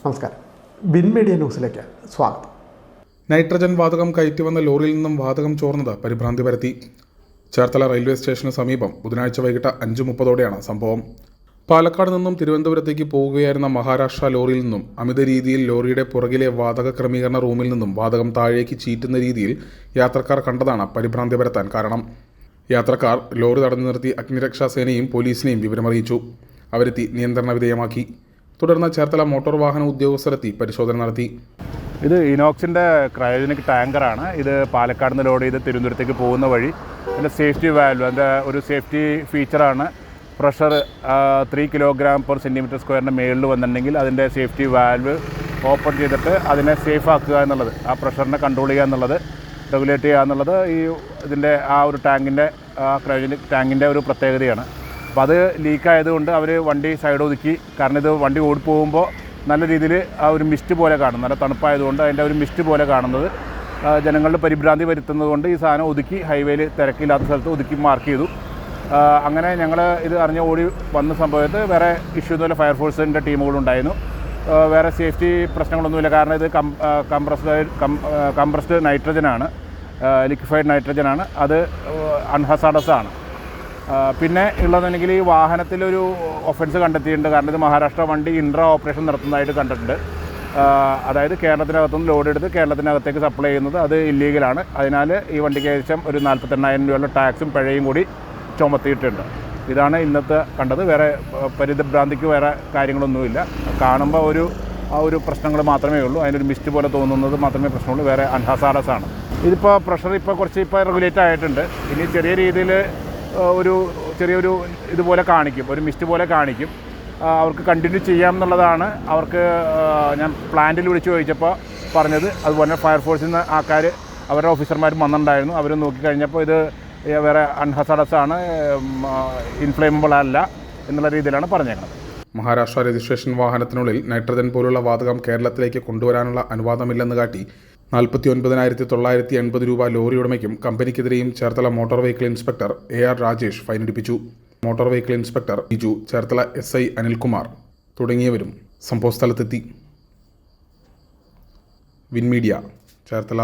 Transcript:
നമസ്കാരം. Win media ന്യൂസിലേക്ക് സ്വാഗതം. നൈട്രജൻ വാതകം കയറ്റി വന്ന ലോറിയിൽ നിന്നും വാതകം ചോർന്നത് പരിഭ്രാന്തി പരത്തി. ചേർത്തല റെയിൽവേ സ്റ്റേഷന് സമീപം ബുധനാഴ്ച വൈകിട്ട് 5:30 സംഭവം. പാലക്കാട് നിന്നും തിരുവനന്തപുരത്തേക്ക് പോവുകയായിരുന്ന മഹാരാഷ്ട്ര ലോറിയിൽ നിന്നും അമിത രീതിയിൽ ലോറിയുടെ പുറകിലെ വാതക ക്രമീകരണ റൂമിൽ നിന്നും വാതകം താഴേക്ക് ചീറ്റുന്ന രീതിയിൽ യാത്രക്കാർ കണ്ടതാണ് പരിഭ്രാന്തി പരത്താൻ കാരണം. യാത്രക്കാർ ലോറി തടഞ്ഞു നിർത്തി അഗ്നിരക്ഷാസേനയും പോലീസിനെയും വിവരമറിയിച്ചു. അവരെത്തി നിയന്ത്രണ വിധേയമാക്കി. തുടർന്ന് ചേർത്തല മോട്ടോർ വാഹന ഉദ്യോഗസ്ഥരെത്തി പരിശോധന നടത്തി. ഇത് ഇനോക്സിൻ്റെ ക്രയോജനിക് ടാങ്കറാണ്. ഇത് പാലക്കാട് നിന്ന് ലോഡ് ചെയ്ത് തിരുവനന്തപുരത്തേക്ക് പോകുന്ന വഴി അതിൻ്റെ സേഫ്റ്റി വാൽവ്, അതിൻ്റെ ഒരു സേഫ്റ്റി ഫീച്ചറാണ് പ്രഷർ 3 kg/cm² മേളിൽ വന്നിട്ടുണ്ടെങ്കിൽ അതിൻ്റെ സേഫ്റ്റി വാൽവ് ഓപ്പൺ ചെയ്തിട്ട് അതിനെ സേഫ് ആക്കുക എന്നുള്ളത്, ആ പ്രഷറിനെ കൺട്രോൾ ചെയ്യുക എന്നുള്ളത്, റെഗുലേറ്റ് ചെയ്യുക എന്നുള്ളത് ഇതിൻ്റെ ആ ഒരു ടാങ്കിൻ്റെ ക്രയോജനിക് ടാങ്കിൻ്റെ ഒരു പ്രത്യേകതയാണ്. അപ്പോൾ അത് ലീക്കായതുകൊണ്ട് അവർ വണ്ടി സൈഡ് ഒതുക്കി. കാരണം ഇത് വണ്ടി ഓടിപ്പോകുമ്പോൾ നല്ല രീതിയിൽ ആ ഒരു മിസ്റ്റ് പോലെ കാണും. നല്ല തണുപ്പായതുകൊണ്ട് അതിൻ്റെ ഒരു മിസ്റ്റ് പോലെ കാണുന്നത് ജനങ്ങളുടെ പരിഭ്രാന്തി വരുത്തുന്നത് കൊണ്ട് ഈ സാധനം ഒതുക്കി ഹൈവേയിൽ തിരക്കില്ലാത്ത സ്ഥലത്ത് ഒതുക്കി മാർക്ക് ചെയ്തു. അങ്ങനെ ഞങ്ങൾ ഇത് അറിഞ്ഞ് ഓടി വന്ന സമയത്ത് വേറെ ഇഷ്യൂ ഒന്നുമില്ല. ഫയർഫോഴ്സിൻ്റെ ടീമുകളുണ്ടായിരുന്നു. വേറെ സേഫ്റ്റി പ്രശ്നങ്ങളൊന്നുമില്ല. കാരണം ഇത് കംപ്രസ്ഡ് നൈട്രജനാണ്, ലിക്വിഫൈഡ് നൈട്രജനാണ്. അത് അൺഹസാഡസ് ആണ്. പിന്നെ ഉള്ളതെങ്കിൽ ഈ വാഹനത്തിലൊരു ഒഫൻസ് കണ്ടെത്തിയിട്ടുണ്ട്. കാരണം ഇത് മഹാരാഷ്ട്ര വണ്ടി ഇൻട്രാ ഓപ്പറേഷൻ നടത്തുന്നതായിട്ട് കണ്ടിട്ടുണ്ട്. അതായത് കേരളത്തിനകത്തുനിന്ന് ലോഡ് എടുത്ത് കേരളത്തിനകത്തേക്ക് സപ്ലൈ ചെയ്യുന്നത് അത് ഇല്ലീഗലാണ്. അതിനാൽ ഈ വണ്ടിക്ക് ഏകദേശം ഒരു 48,000 രൂപയുള്ള ടാക്സും പിഴയും കൂടി ചുമത്തിയിട്ടുണ്ട്. ഇതാണ് ഇന്നത്തെ കണ്ടത്. വേറെ പരിഭ്രാന്തിക്ക് വേറെ കാര്യങ്ങളൊന്നുമില്ല. കാണുമ്പോൾ ആ ഒരു പ്രശ്നങ്ങൾ മാത്രമേ ഉള്ളൂ. അതിനൊരു മിസ്റ്റ് പോലെ തോന്നുന്നത് മാത്രമേ പ്രശ്നമുള്ളൂ. വേറെ അൺഹസാഡസ് ആണ്. ഇതിപ്പോൾ പ്രഷർ കുറച്ച് റെഗുലേറ്റ് ആയിട്ടുണ്ട്. ഇനി ചെറിയ രീതിയിൽ ചെറിയൊരു ഇതുപോലെ കാണിക്കും, ഒരു മിസ്റ്റ് പോലെ കാണിക്കും. അവർക്ക് കണ്ടിന്യൂ ചെയ്യാമെന്നുള്ളതാണ് അവർക്ക് ഞാൻ പ്ലാന്റിൽ വിളിച്ച് ചോദിച്ചപ്പോൾ പറഞ്ഞത്. അതുപോലെ ഫയർഫോഴ്സിൽ നിന്ന് ആൾക്കാർ അവരുടെ ഓഫീസർമാരും വന്നിട്ടുണ്ടായിരുന്നു. അവർ നോക്കിക്കഴിഞ്ഞപ്പോൾ ഇത് വേറെ അൺഹസാഡസ് ആണ്, ഇൻഫ്ലേമബിൾ അല്ല എന്നുള്ള രീതിയിലാണ് പറഞ്ഞേക്കുന്നത്. മഹാരാഷ്ട്ര രജിസ്ട്രേഷൻ വാഹനത്തിനുള്ളിൽ നൈട്രജൻ പോലുള്ള വാതകം കേരളത്തിലേക്ക് കൊണ്ടുവരാനുള്ള അനുവാദമില്ലെന്ന് കാട്ടി 49,980 രൂപ ലോറി ഉടമയ്ക്കും കമ്പനിക്കെതിരെയും Cherthala motor vehicle inspector AR Rajesh ഫൈനടിപ്പിച്ചു. Motor vehicle inspector Biju, Cherthala SI Anilkumar തുടങ്ങിയവരും സംഭവസ്ഥലത്തെത്തി. Win media, Cherthala.